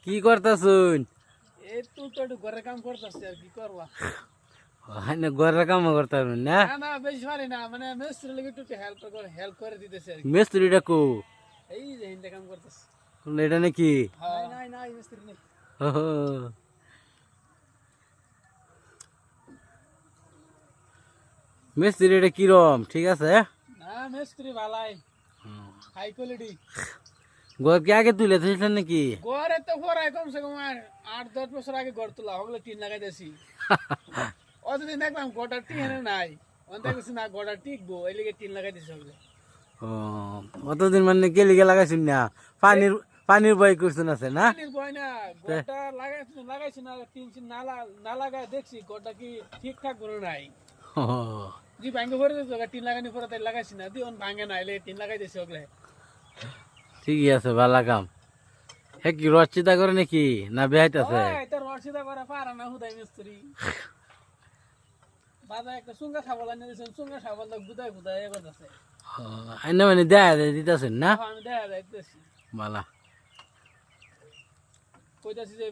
কি করতাছুন? এই তো ঘরে কাম করতেছি আর কি করবা। না ঘরের কাম করতাম না। না না বেশি পারি না, মানে মিস্ত্রি লেগে একটু হেল্প করে দিতেছে আর কি। মিস্ত্রিটা কো? এই যে হিন্দে কাম করতেছে। এটা নাকি? নাই নাই নাই মিস্ত্রি নেই। ওহো। মিস্ত্রিটা কিরম ঠিক আছে? না মিস্ত্রি ভালাই, হাই কোয়ালিটি। ঘর কি আগে তুলে থইছেন নাকি? ঘরে তো পড়াই কমসে কম 8-10 বছর আগে ঘর তোলা হগলে টিন লাগাই দিয়েছি। অতদিন দেখলাম গোটা টিন নাই, অন্তে কিছু না গোটা টিকবো এই লিগে টিন লাগাই দিয়েছি হগলে। ও অতদিন মানে গেলিগে লাগাইছেন না? পানির পানির বই করছেন আছে না? পানির ভয় না, গোটা লাগাইছি না, টিন সিন না লাগাই দেখছি গোটা কি ঠিকঠাক করে নাই। ও, জি ভাঙ্গে ভরে দিয়েছে, টিন লাগানি পরে তাই লাগাইছি না, দিয়ে ভাঙ্গে না এলে টিন লাগাই দিয়েছি হগলে। ঠিকই আছে ভালো কাম। হে কি রচিতা করে নাকি না বেহাইতেছে? তোর রসিদা করে পারা না হুদাই মিস্ত্রি। বাজার একটা চুঙ্গা সাবল আনিয়ে দিয়েছেন, চুঙ্গা সাবল গুদায় গুদায় এ করতেছে। আইনা মানে দেখা দিতেছেন না? আমি দেখা যাইতেছি, ভালা। কইতাছি যে